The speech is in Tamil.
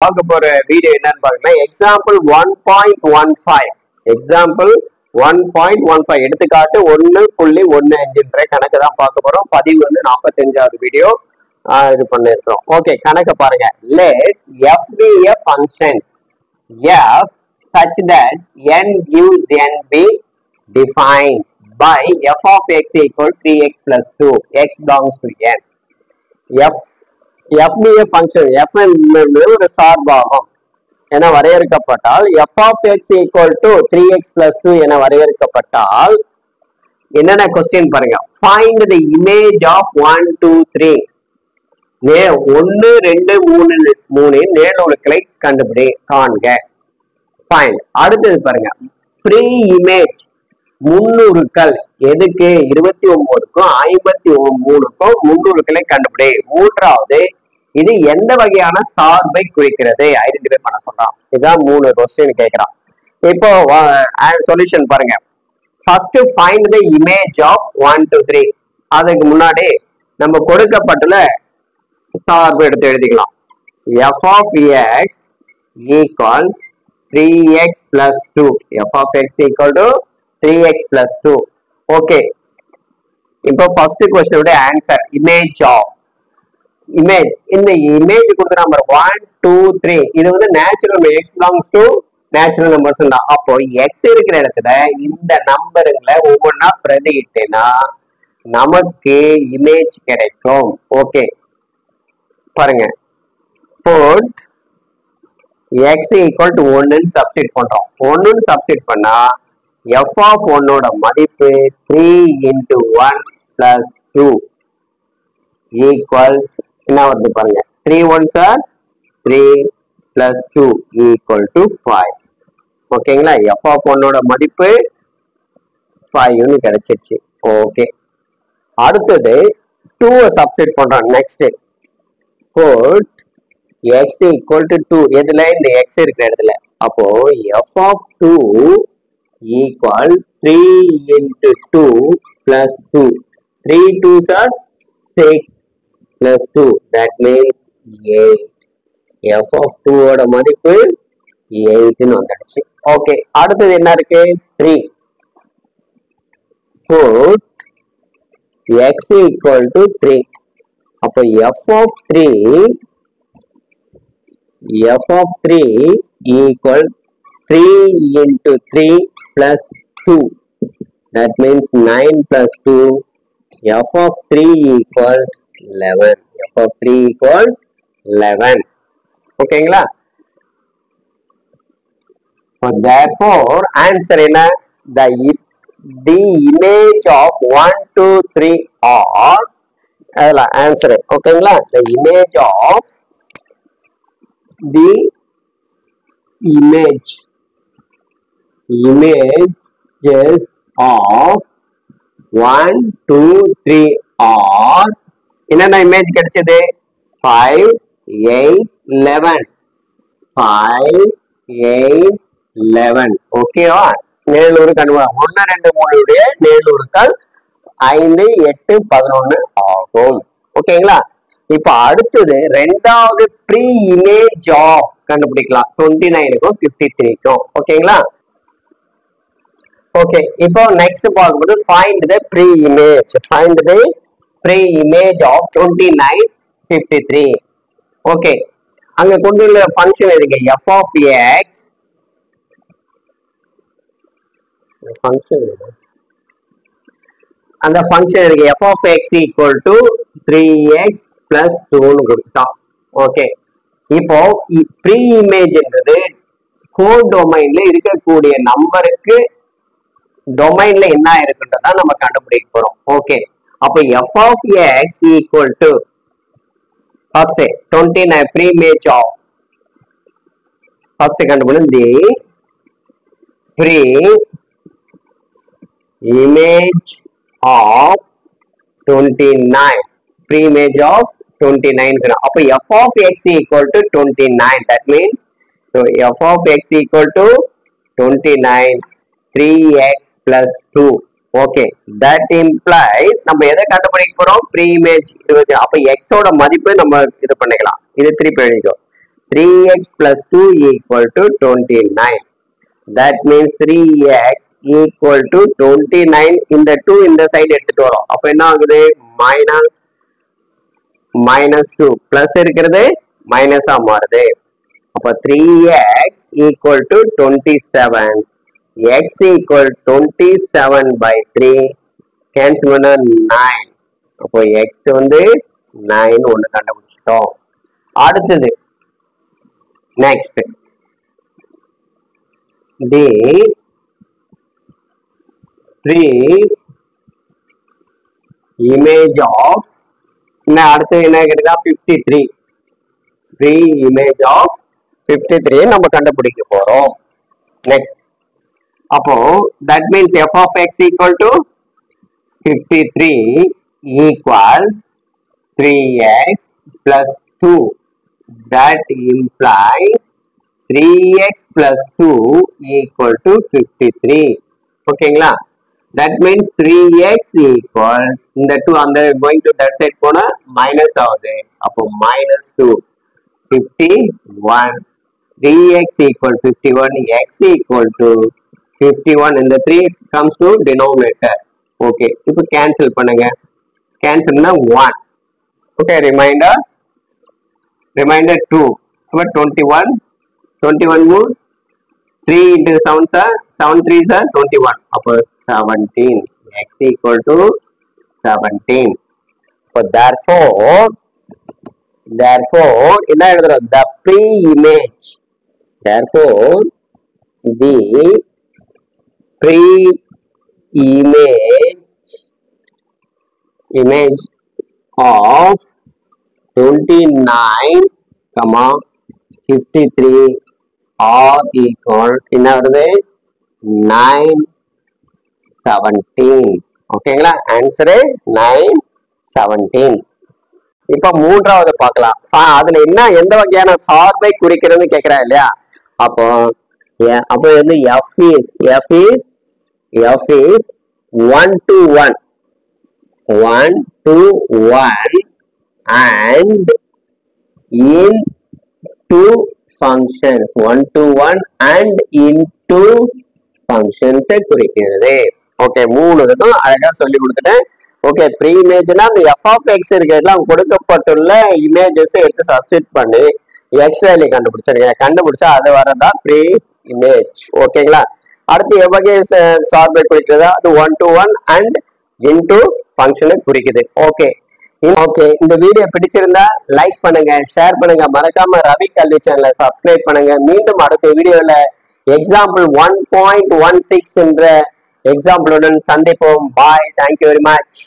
பார்க்க போற வீடியோ என்னன்னு பாத்தீங்கன்னா எக்ஸாம்பிள் 1.15 எக்ஸாம்பிள் 1.15 எடுத்துக்காட்டு 1.15 கணக்கு தான் பார்க்க போறோம். பதிவு வந்து 45வது வீடியோ இது பண்ணிருக்கோம். ஓகே, கணக்கு பாருங்க. Let f be a functions f such that n gives n be defined by f of x equal 3x plus 2 x belongs to n. f be a function f என்பது ஒரு சார்பாகும் என வரையறுக்கப்பட்டால் f of x equal to 3x plus 2 என வரையறுக்கப்பட்டால் என்னென்ன கொஸ்டின் பாருங்க. Find the image of 1 2 3 1 2 3 3 நேர்நுணுக்களை கண்டுபிடி காண்க. Find. அடுத்தது பாருங்க, ப்ரீ இமேஜ் முன்னுருக்கள் எதுக்கு 29க்கும் 53க்கும் முன்னுருக்களை கண்டுபிடி. மூன்றாவது, இது எந்த வகையான சார்பை குறிக்கிறது ஐடென்டிஃபை பண்ண சொல்றான். இதுதான் 3 கொஸ்டின் கேட்கிறான். இப்போ சொல்யூஷன் பாருங்க. First find the image of 1 2 3. அதுக்கு முன்னாடி நம்ம கொடுக்கப்பட்டுள்ள சார்பு எடுத்து எழுதிக்கலாம். f of x equal 3x plus 2. f of x equal to 3x plus 2. Okay, இப்போ ஃபர்ஸ்ட் क्वेश्चनோட ஆன்சர் இமேஜ் ஆஃப் இமேஜ். இந்த இமேஜ் கொடுத்த நம்பர் 1 2 3 இது வந்து natural number, x belongs to natural numbers தான். அப்போ x இருக்கிற இடத்துல இந்த நம்பருங்களை ஒவ்வொன்றா பிரதியிட்டேன்னா நமக்கு இமேஜ் கிடைக்கும். ஓகே பாருங்க, put x equal to 1 substitute பண்றோம். 1 சப்ஸ்டிட் பண்ணா f of 1 ஓட மதிப்பு 3 into 1 plus 2 equals என்ன வருது பாருங்க. 3 1s are 3 plus 2 equal to 5. ஓகேங்களா, f of 1 ஓட மதிப்பு 5 கிடைச்சிருச்சு. ஓகே, அடுத்தது 2 சப்ஸ்டிட் பண்றோம். Next put x equal to 2 எதுல இந்த x இருக்கிற இடத்துல. அப்போ f of 2 equal 3 into 2 plus 2. 3 2s are 6 plus 2. That means 8. f of 2 ஓட மதிப்பு 8 வந்துடுச்சு. ஓகே, அடுத்தது என்ன இருக்கு 3. put x equal to 3. அப்போ f of 3 equal 3 into 3 plus 2. That means 9 plus 2. f of 3 equal 11. f of 3 equal 11. ஓகேங்களா, therefore answer என்ன, the image of 1 2 3 are அதெல்லாம் ஆன்சர். ஓகேங்களா, the image of the images of 1 2 3 are என்னென்ன இமேஜ் கிடைச்சது 5 8 11. 5 8 11. ஓகேவா, நேர்நூறு கண்டுபிடி 1 2 3 உடைய நேர்நூறுக்கள் 5 8 11 ஆகும். ஓகேங்களா, இப்ப அடுத்தது ரெண்டாவது ப்ரீ இமேஜ் ஆஃப் கண்டுபிடிக்கலாம் 29க்கும் 53க்கும். ஓகேங்களா, ஓகே, இப்போ நெக்ஸ்ட் பார்க்கும்போது find the pre image. Find the pre image of 29 53. Okay, அங்க கொண்டுள்ள ஃபங்க்ஷன் இருக்கு f of x. ஃபங்க்ஷன் அந்த ஃபங்க்ஷன் இருக்கு f of x equal to 3x plus 2 கொடுத்துட்டோம். ஓகே, இப்போ ப்ரீ இமேஜ்ன்றது கோட் டொமைன்ல இருக்கக்கூடிய நம்பருக்கு டொமைன்ல என்ன இருக்குன்றதா நம்ம கண்டுபிடிக்க போறோம். ஓகே, அப்போ f of x equal to first 29 pre image of first கண்டுபிடிக்கும் the pre image of 29 pre-image of 29. அப்போ f of x equal to 29. That means so f of x equal to 29 3x plus 2. Okay, that implies நம்ம எதை கண்டுபிடிக்க போறோம் pre-image 20. அப்போ x ஓட மதிப்பு நம்ம இது பண்ணிக்கலாம். இது திருப்பி எழுதிக்கோ 3x plus 2 equal to 29. That means 3x equal to 29. இந்த 2 இந்த சைடு எடுத்துட்டு வரோம். அப்ப என்ன ஆகுது? minus 2 plus இருக்கிறது மைனஸா மாறுது. அப்ப 3x equal to 27. x equal 27 by 3 cancel பண்ணா 9. அப்போ x வந்து 9 ஒன்னு கண்டுபிடிச்சிட்டோம். அடுத்தது next the 3 image of அடுத்து என்ன கேட்டா 53 3 image of 53 நம்ம கண்டுபிடிக்க போறோம். நெக்ஸ்ட் அப்போ that means f of x equal to 53 equal 3x plus 2. That implies 3x plus 2 equal to 53. ஓகேங்களா? That means 3x equal இந்த 2 அந்த going to that side போனா minus ஆகுது. அப்போ minus 2 51. 3x equal 51, x equal to 51. இந்த 3 comes to denominator. Okay, இப்போ cancel பண்ணுங்க. Cancelனா 1. Okay, remainder 2. அப்போ 21. 21 more 3 into 7 are 7 3s are 21. அப்போ 17. X equal to 17. So therefore என்ன எழுதுறோம்? The pre-image. Therefore the pre-image of 29, 53 are equal என்ன வருது? 9, 17. ஓகேங்களா? ஆன்சரு 9, 17. இப்ப மூன்றாவது பார்க்கலாம். அதுல என்ன எந்த வகையான சார்பை குறிக்கிறது கேட்கிறா இல்லையா? அப்போ வந்து f is 1 to 1 and into functions 1 to 1 and into functions குறிக்கிறது. ஓகே, மூணு இதுக்கும் அழகா சொல்லி கொடுத்துட்டேன். ஓகே, ப்ரீ இமேஜ்னா அந்த f of x இருக்கிறதுலாம் கொடுக்கப்பட்டுள்ள இமேஜஸ் எடுத்து சப்ஸ்டிட் பண்ணி எக்ஸ் வேல்யூ கண்டுபிடிச்சா அது வரதா ப்ரீ இமேஜ். ஓகேங்களா? அடுத்து எவ்வகை சார்பை குறிக்கிறதா? அது 1 to 1 and into ஃபங்க்ஷனை குறிக்குது. ஓகே, இந்த வீடியோ பிடிச்சிருந்தா லைக் பண்ணுங்க, ஷேர் பண்ணுங்க, மறக்காம ரவி கல்வி சேனலை சப்ஸ்கிரைப் பண்ணுங்க. மீண்டும் அடுத்த வீடியோல எக்ஸாம்பிள் 1.16 என்ற எக்ஸாம்பிளுடன் சந்திப்போம். பாய், தேங்க்யூ வெரி மச்.